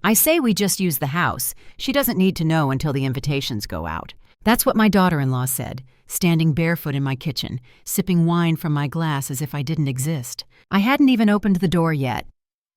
I say we just use the house. She doesn't need to know until the invitations go out. That's what my daughter-in-law said, standing barefoot in my kitchen, sipping wine from my glass as if I didn't exist. I hadn't even opened the door yet.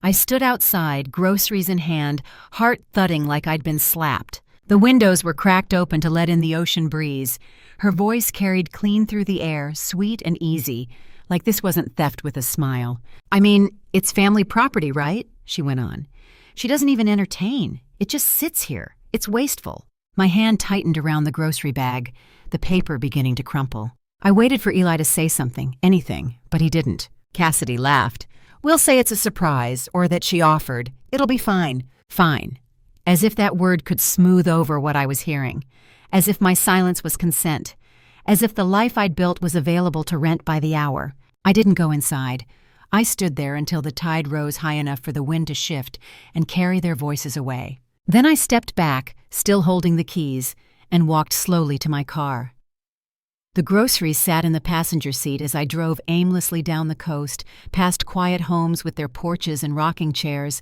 I stood outside, groceries in hand, heart thudding like I'd been slapped. The windows were cracked open to let in the ocean breeze. Her voice carried clean through the air, sweet and easy, like this wasn't theft with a smile. "I mean, it's family property, right?" she went on. "She doesn't even entertain. It just sits here. It's wasteful." My hand tightened around the grocery bag, the paper beginning to crumple. I waited for Eli to say something, anything, but he didn't. Cassidy laughed. "We'll say it's a surprise, or that she offered. It'll be fine." Fine. As if that word could smooth over what I was hearing. As if my silence was consent. As if the life I'd built was available to rent by the hour. I didn't go inside. I stood there until the tide rose high enough for the wind to shift and carry their voices away. Then I stepped back, still holding the keys, and walked slowly to my car. The groceries sat in the passenger seat as I drove aimlessly down the coast, past quiet homes with their porches and rocking chairs,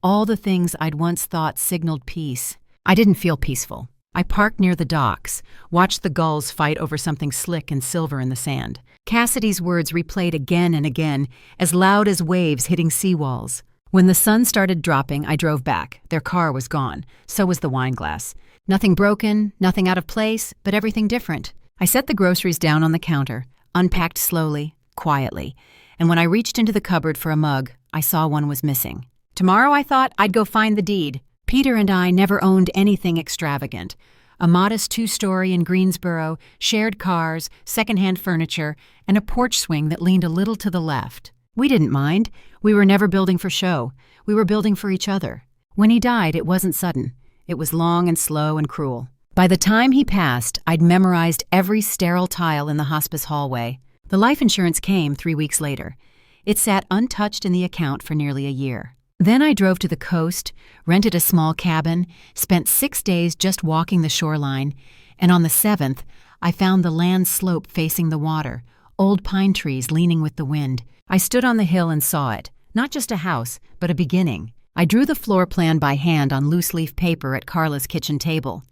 all the things I'd once thought signaled peace. I didn't feel peaceful. I parked near the docks, watched the gulls fight over something slick and silver in the sand. Cassidy's words replayed again and again, as loud as waves hitting seawalls. When the sun started dropping, I drove back. Their car was gone. So was the wine glass. Nothing broken, nothing out of place, but everything different. I set the groceries down on the counter, unpacked slowly, quietly, and when I reached into the cupboard for a mug, I saw one was missing. Tomorrow, I thought, I'd go find the deed. Peter and I never owned anything extravagant. A modest 2-story in Greensboro, shared cars, secondhand furniture, and a porch swing that leaned a little to the left. We didn't mind. We were never building for show. We were building for each other. When he died, it wasn't sudden. It was long and slow and cruel. By the time he passed, I'd memorized every sterile tile in the hospice hallway. The life insurance came 3 weeks later. It sat untouched in the account for nearly a year. Then I drove to the coast, rented a small cabin, spent 6 days just walking the shoreline, and on the 7th, I found the land slope facing the water, old pine trees leaning with the wind. I stood on the hill and saw it, not just a house, but a beginning. I drew the floor plan by hand on loose-leaf paper at Carla's kitchen table.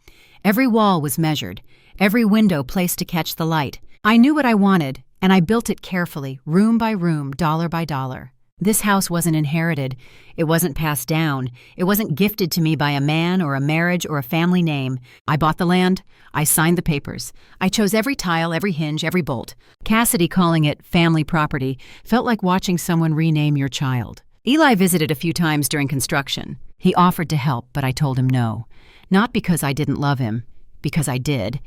Every wall was measured, every window placed to catch the light. I knew what I wanted, and I built it carefully, room by room, dollar by dollar. This house wasn't inherited. It wasn't passed down. It wasn't gifted to me by a man or a marriage or a family name. I bought the land. I signed the papers. I chose every tile, every hinge, every bolt. Cassidy calling it family property felt like watching someone rename your child. Eli visited a few times during construction. He offered to help, but I told him no. Not because I didn't love him, because I did,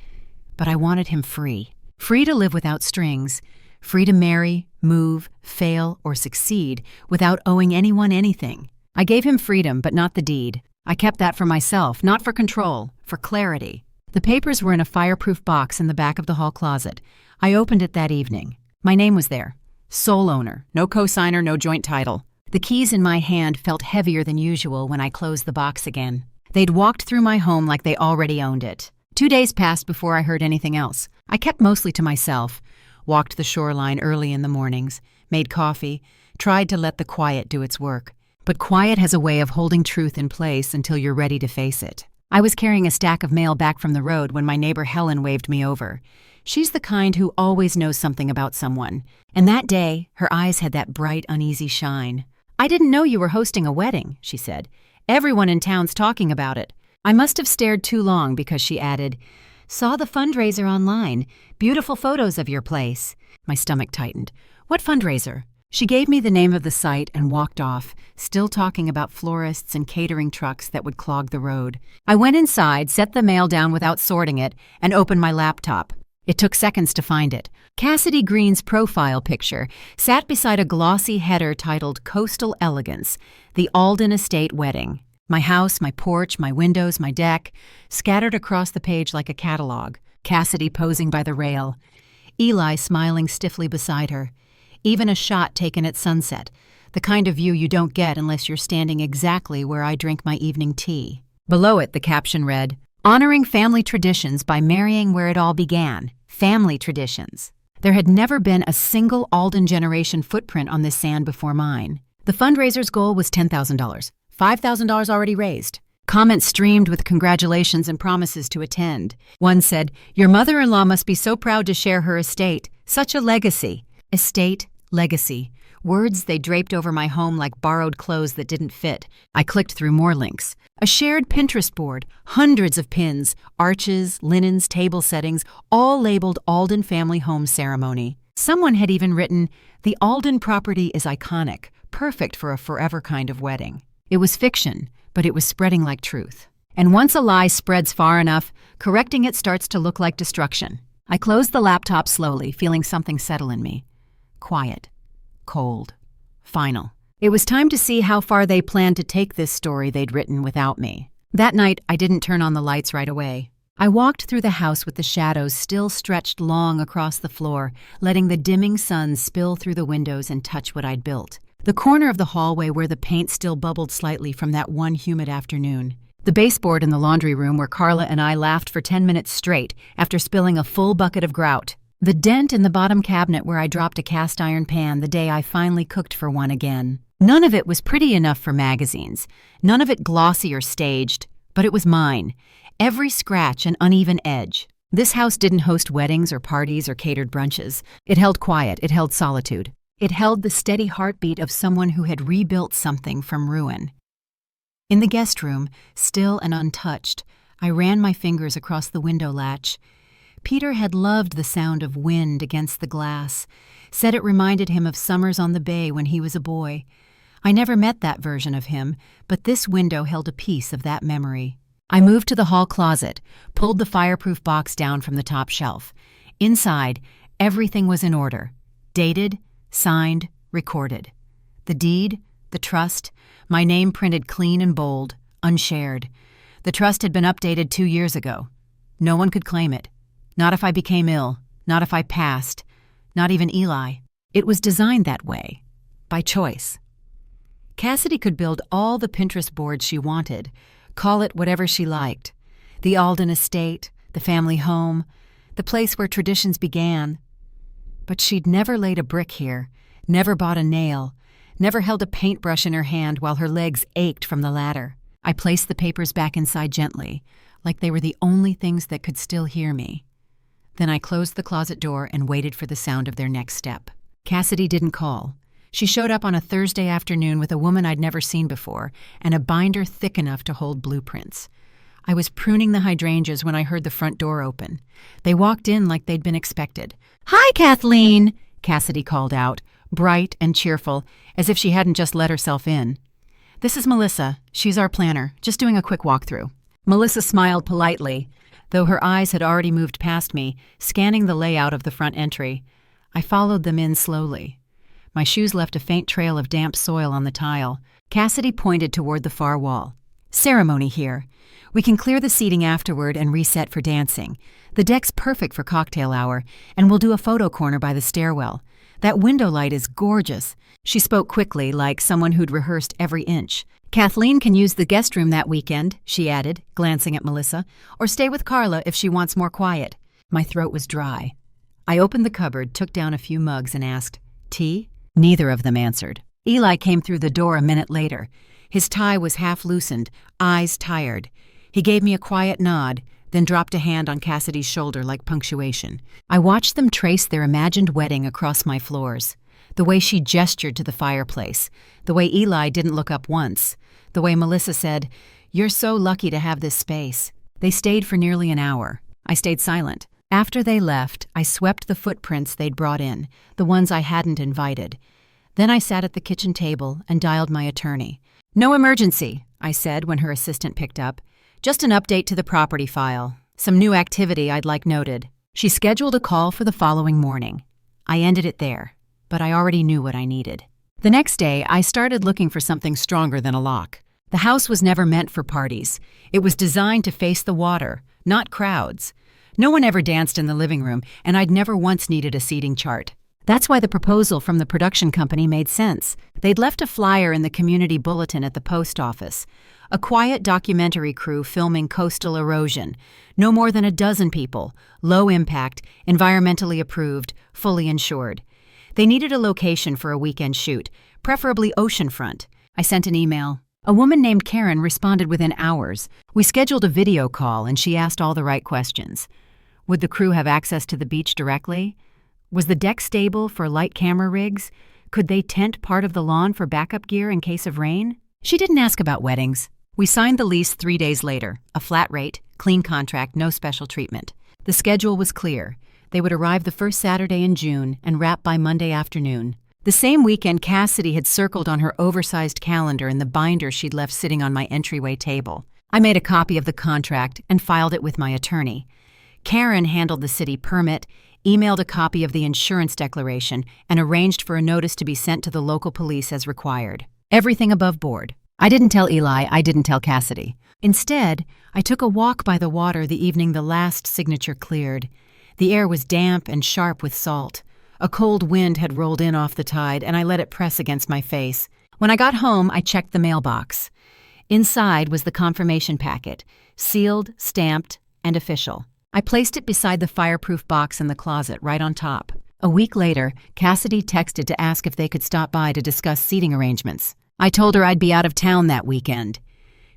but I wanted him free. Free to live without strings. Free to marry, move, fail, or succeed without owing anyone anything. I gave him freedom, but not the deed. I kept that for myself, not for control, for clarity. The papers were in a fireproof box in the back of the hall closet. I opened it that evening. My name was there. Sole owner, no cosigner, no joint title. The keys in my hand felt heavier than usual when I closed the box again. They'd walked through my home like they already owned it. 2 days passed before I heard anything else. I kept mostly to myself. Walked the shoreline early in the mornings, made coffee, tried to let the quiet do its work. But quiet has a way of holding truth in place until you're ready to face it. I was carrying a stack of mail back from the road when my neighbor Helen waved me over. She's the kind who always knows something about someone. And that day, her eyes had that bright, uneasy shine. "I didn't know you were hosting a wedding," she said. "Everyone in town's talking about it." I must have stared too long because she added, "Saw the fundraiser online. Beautiful photos of your place." My stomach tightened. "What fundraiser?" She gave me the name of the site and walked off, still talking about florists and catering trucks that would clog the road. I went inside, set the mail down without sorting it, and opened my laptop. It took seconds to find it. Cassidy Green's profile picture sat beside a glossy header titled Coastal Elegance, the Alden Estate Wedding. My house, my porch, my windows, my deck, scattered across the page like a catalog. Cassidy posing by the rail. Eli smiling stiffly beside her. Even a shot taken at sunset, the kind of view you don't get unless you're standing exactly where I drink my evening tea. Below it, the caption read, "Honoring family traditions by marrying where it all began. Family traditions." There had never been a single Alden generation footprint on this sand before mine. The fundraiser's goal was $10,000. $5,000 already raised. Comments streamed with congratulations and promises to attend. One said, "Your mother-in-law must be so proud to share her estate. Such a legacy." Estate, legacy. Words they draped over my home like borrowed clothes that didn't fit. I clicked through more links. A shared Pinterest board, hundreds of pins, arches, linens, table settings, all labeled Alden Family Home Ceremony. Someone had even written, "The Alden property is iconic, perfect for a forever kind of wedding." It was fiction, but it was spreading like truth. And once a lie spreads far enough, correcting it starts to look like destruction. I closed the laptop slowly, feeling something settle in me. Quiet. Cold. Final. It was time to see how far they planned to take this story they'd written without me. That night, I didn't turn on the lights right away. I walked through the house with the shadows still stretched long across the floor, letting the dimming sun spill through the windows and touch what I'd built. The corner of the hallway where the paint still bubbled slightly from that one humid afternoon. The baseboard in the laundry room where Carla and I laughed for 10 minutes straight after spilling a full bucket of grout. The dent in the bottom cabinet where I dropped a cast iron pan the day I finally cooked for one again. None of it was pretty enough for magazines. None of it glossy or staged. But it was mine. Every scratch an uneven edge. This house didn't host weddings or parties or catered brunches. It held quiet. It held solitude. It held the steady heartbeat of someone who had rebuilt something from ruin. In the guest room, still and untouched, I ran my fingers across the window latch. Peter had loved the sound of wind against the glass, said it reminded him of summers on the bay when he was a boy. I never met that version of him, but this window held a piece of that memory. I moved to the hall closet, pulled the fireproof box down from the top shelf. Inside, everything was in order. Dated, signed, recorded. The deed, the trust, my name printed clean and bold, unshared. The trust had been updated 2 years ago. No one could claim it. Not if I became ill, not if I passed, not even Eli. It was designed that way, by choice. Cassidy could build all the Pinterest boards she wanted, call it whatever she liked. The Alden estate, the family home, the place where traditions began. But she'd never laid a brick here, never bought a nail, never held a paintbrush in her hand while her legs ached from the ladder. I placed the papers back inside gently, like they were the only things that could still hear me. Then I closed the closet door and waited for the sound of their next step. Cassidy didn't call. She showed up on a Thursday afternoon with a woman I'd never seen before and a binder thick enough to hold blueprints. I was pruning the hydrangeas when I heard the front door open. They walked in like they'd been expected. "Hi, Kathleen," Cassidy called out, bright and cheerful, as if she hadn't just let herself in. "This is Melissa. She's our planner. Just doing a quick walkthrough." Melissa smiled politely, though her eyes had already moved past me, scanning the layout of the front entry. I followed them in slowly. My shoes left a faint trail of damp soil on the tile. Cassidy pointed toward the far wall. "Ceremony here. We can clear the seating afterward and reset for dancing. The deck's perfect for cocktail hour, and we'll do a photo corner by the stairwell. That window light is gorgeous." She spoke quickly, like someone who'd rehearsed every inch. "Kathleen can use the guest room that weekend," she added, glancing at Melissa, "or stay with Carla if she wants more quiet." My throat was dry. I opened the cupboard, took down a few mugs, and asked, "Tea?" Neither of them answered. Eli came through the door a minute later. His tie was half loosened, eyes tired. He gave me a quiet nod, then dropped a hand on Cassidy's shoulder like punctuation. I watched them trace their imagined wedding across my floors. The way she gestured to the fireplace, the way Eli didn't look up once, the way Melissa said, "You're so lucky to have this space." They stayed for nearly an hour. I stayed silent. After they left, I swept the footprints they'd brought in, the ones I hadn't invited. Then I sat at the kitchen table and dialed my attorney. "No emergency," I said when her assistant picked up. "Just an update to the property file. Some new activity I'd like noted." She scheduled a call for the following morning. I ended it there, but I already knew what I needed. The next day, I started looking for something stronger than a lock. The house was never meant for parties. It was designed to face the water, not crowds. No one ever danced in the living room, and I'd never once needed a seating chart. That's why the proposal from the production company made sense. They'd left a flyer in the community bulletin at the post office. A quiet documentary crew filming coastal erosion. No more than a dozen people. Low impact, environmentally approved, fully insured. They needed a location for a weekend shoot, preferably oceanfront. I sent an email. A woman named Karen responded within hours. We scheduled a video call and she asked all the right questions. Would the crew have access to the beach directly? Was the deck stable for light camera rigs? Could they tent part of the lawn for backup gear in case of rain? She didn't ask about weddings. We signed the lease 3 days later, a flat rate, clean contract, no special treatment. The schedule was clear. They would arrive the first Saturday in June and wrap by Monday afternoon. The same weekend, Cassidy had circled on her oversized calendar in the binder she'd left sitting on my entryway table. I made a copy of the contract and filed it with my attorney. Karen handled the city permit, emailed a copy of the insurance declaration, and arranged for a notice to be sent to the local police as required. Everything above board. I didn't tell Eli, I didn't tell Cassidy. Instead, I took a walk by the water the evening the last signature cleared. The air was damp and sharp with salt. A cold wind had rolled in off the tide, and I let it press against my face. When I got home, I checked the mailbox. Inside was the confirmation packet, sealed, stamped, and official. I placed it beside the fireproof box in the closet, right on top. A week later, Cassidy texted to ask if they could stop by to discuss seating arrangements. I told her I'd be out of town that weekend.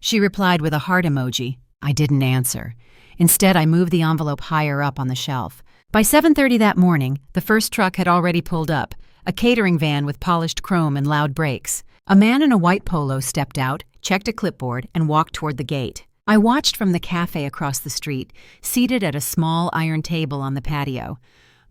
She replied with a heart emoji. I didn't answer. Instead, I moved the envelope higher up on the shelf. By 7:30 that morning, the first truck had already pulled up, a catering van with polished chrome and loud brakes. A man in a white polo stepped out, checked a clipboard, and walked toward the gate. I watched from the cafe across the street, seated at a small iron table on the patio.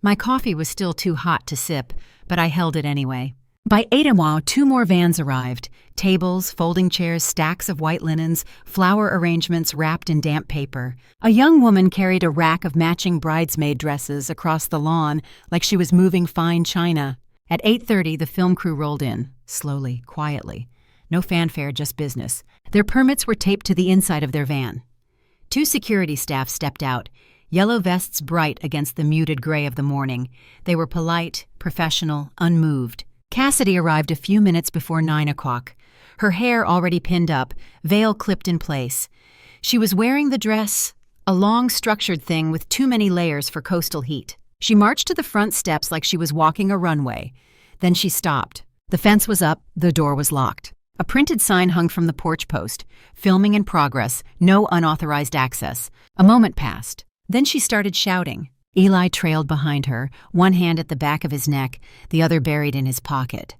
My coffee was still too hot to sip, but I held it anyway. By 8 2 more vans arrived. Tables, folding chairs, stacks of white linens, flower arrangements wrapped in damp paper. A young woman carried a rack of matching bridesmaid dresses across the lawn like she was moving fine china. At 8:30, the film crew rolled in, slowly, quietly. No fanfare, just business. Their permits were taped to the inside of their van. 2 security staff stepped out, yellow vests bright against the muted gray of the morning. They were polite, professional, unmoved. Cassidy arrived a few minutes before 9 o'clock, her hair already pinned up, veil clipped in place. She was wearing the dress, a long, structured thing with too many layers for coastal heat. She marched to the front steps like she was walking a runway. Then she stopped. The fence was up, the door was locked. A printed sign hung from the porch post, filming in progress, no unauthorized access. A moment passed. Then she started shouting. Eli trailed behind her, one hand at the back of his neck, the other buried in his pocket.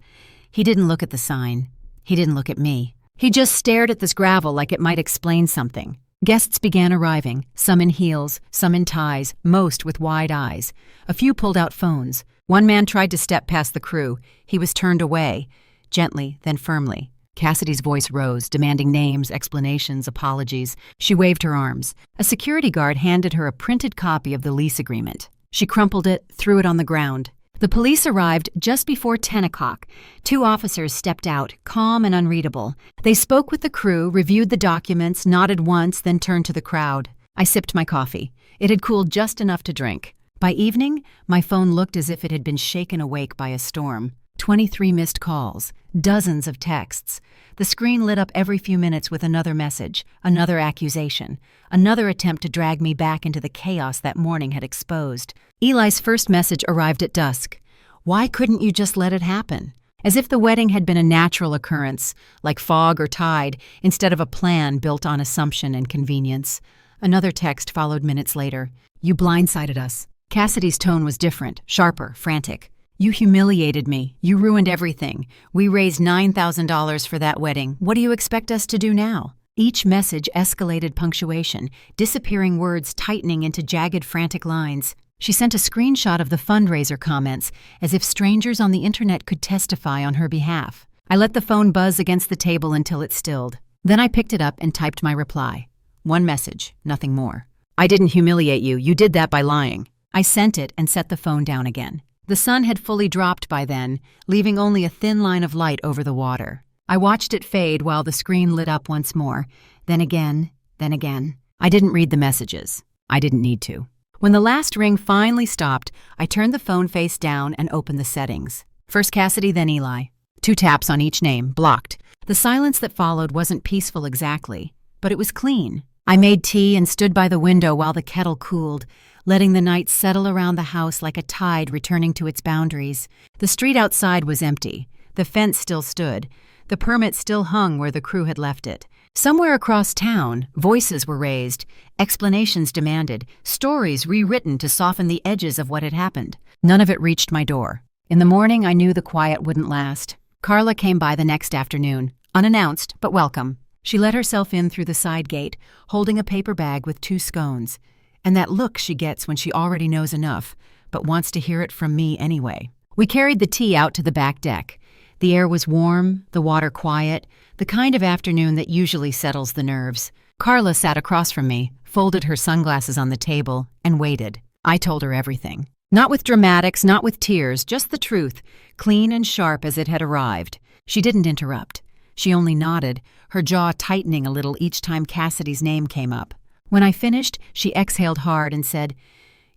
He didn't look at the sign. He didn't look at me. He just stared at this gravel like it might explain something. Guests began arriving, some in heels, some in ties, most with wide eyes. A few pulled out phones. One man tried to step past the crew. He was turned away, gently, then firmly. Cassidy's voice rose, demanding names, explanations, apologies. She waved her arms. A security guard handed her a printed copy of the lease agreement. She crumpled it, threw it on the ground. The police arrived just before 10 o'clock. 2 officers stepped out, calm and unreadable. They spoke with the crew, reviewed the documents, nodded once, then turned to the crowd. I sipped my coffee. It had cooled just enough to drink. By evening, my phone looked as if it had been shaken awake by a storm. 23 missed calls, dozens of texts. The screen lit up every few minutes with another message, another accusation, another attempt to drag me back into the chaos that morning had exposed. Eli's first message arrived at dusk. Why couldn't you just let it happen? As if the wedding had been a natural occurrence, like fog or tide, instead of a plan built on assumption and convenience. Another text followed minutes later. You blindsided us. Cassidy's tone was different, sharper, frantic. You humiliated me. You ruined everything. We raised $9,000 for that wedding. What do you expect us to do now? Each message escalated punctuation, disappearing words tightening into jagged, frantic lines. She sent a screenshot of the fundraiser comments, as if strangers on the internet could testify on her behalf. I let the phone buzz against the table until it stilled. Then I picked it up and typed my reply. One message, nothing more. I didn't humiliate you. You did that by lying. I sent it and set the phone down again. The sun had fully dropped by then, leaving only a thin line of light over the water. I watched it fade while the screen lit up once more. Then again, then again. I didn't read the messages. I didn't need to. When the last ring finally stopped, I turned the phone face down and opened the settings. First Cassidy, then Eli. 2 taps on each name, blocked. The silence that followed wasn't peaceful exactly, but it was clean. I made tea and stood by the window while the kettle cooled, letting the night settle around the house like a tide returning to its boundaries. The street outside was empty. The fence still stood. The permit still hung where the crew had left it. Somewhere across town, voices were raised, explanations demanded, stories rewritten to soften the edges of what had happened. None of it reached my door. In the morning, I knew the quiet wouldn't last. Carla came by the next afternoon, unannounced but welcome. She let herself in through the side gate, holding a paper bag with 2 scones, and that look she gets when she already knows enough, but wants to hear it from me anyway. We carried the tea out to the back deck. The air was warm, the water quiet, the kind of afternoon that usually settles the nerves. Carla sat across from me, folded her sunglasses on the table, and waited. I told her everything. Not with dramatics, not with tears, just the truth, clean and sharp as it had arrived. She didn't interrupt. She only nodded, her jaw tightening a little each time Cassidy's name came up. When I finished, she exhaled hard and said,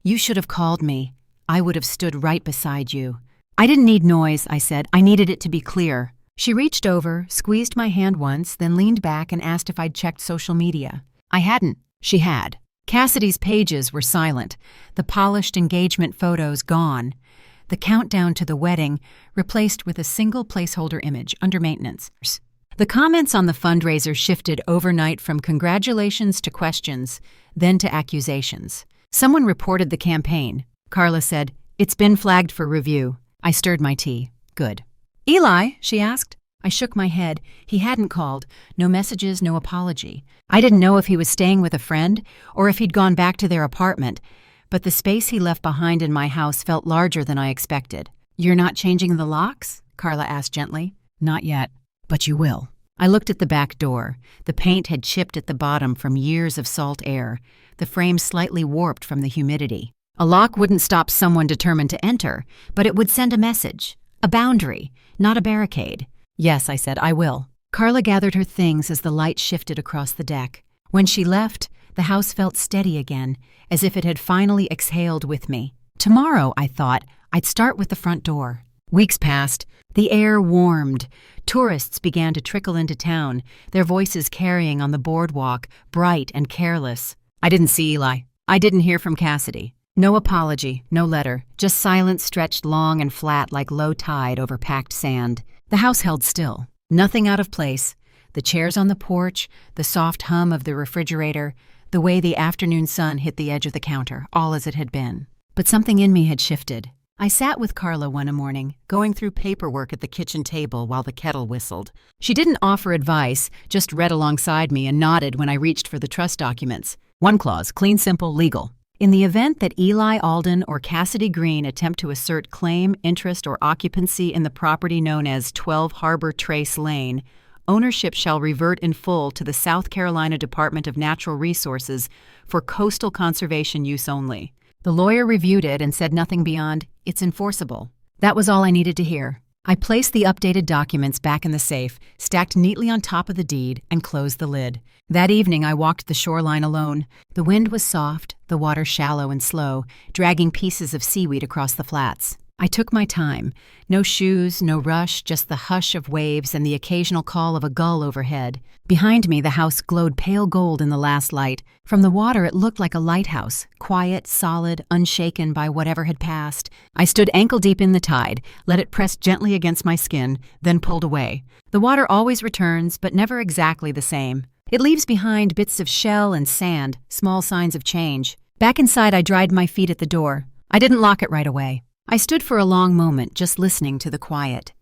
"You should have called me. I would have stood right beside you." "I didn't need noise," I said. "I needed it to be clear." She reached over, squeezed my hand once, then leaned back and asked if I'd checked social media. I hadn't. She had. Cassidy's pages were silent, the polished engagement photos gone, the countdown to the wedding replaced with a single placeholder image under maintenance. The comments on the fundraiser shifted overnight from congratulations to questions, then to accusations. Someone reported the campaign. Carla said, "It's been flagged for review." I stirred my tea. Good. "Eli?" she asked. I shook my head. He hadn't called. No messages, no apology. I didn't know if he was staying with a friend or if he'd gone back to their apartment, but the space he left behind in my house felt larger than I expected. "You're not changing the locks?" Carla asked gently. "Not yet, but you will." I looked at the back door. The paint had chipped at the bottom from years of salt air, the frame slightly warped from the humidity. A lock wouldn't stop someone determined to enter, but it would send a message, a boundary, not a barricade. "Yes," I said, "I will." Carla gathered her things as the light shifted across the deck. When she left, the house felt steady again, as if it had finally exhaled with me. Tomorrow, I thought, I'd start with the front door. Weeks passed. The air warmed. Tourists began to trickle into town, their voices carrying on the boardwalk, bright and careless. I didn't see Eli. I didn't hear from Cassidy. No apology, no letter, just silence stretched long and flat like low tide over packed sand. The house held still, nothing out of place. The chairs on the porch, the soft hum of the refrigerator, the way the afternoon sun hit the edge of the counter, all as it had been. But something in me had shifted. I sat with Carla one morning, going through paperwork at the kitchen table while the kettle whistled. She didn't offer advice, just read alongside me and nodded when I reached for the trust documents. One clause, clean, simple, legal. In the event that Eli Alden or Cassidy Green attempt to assert claim, interest, or occupancy in the property known as 12 Harbor Trace Lane, ownership shall revert in full to the South Carolina Department of Natural Resources for coastal conservation use only. The lawyer reviewed it and said nothing beyond, "It's enforceable." That was all I needed to hear. I placed the updated documents back in the safe, stacked neatly on top of the deed, and closed the lid. That evening I walked the shoreline alone. The wind was soft, the water shallow and slow, dragging pieces of seaweed across the flats. I took my time. No shoes, no rush, just the hush of waves and the occasional call of a gull overhead. Behind me, the house glowed pale gold in the last light. From the water, it looked like a lighthouse, quiet, solid, unshaken by whatever had passed. I stood ankle-deep in the tide, let it press gently against my skin, then pulled away. The water always returns, but never exactly the same. It leaves behind bits of shell and sand, small signs of change. Back inside, I dried my feet at the door. I didn't lock it right away. I stood for a long moment, just listening to the quiet.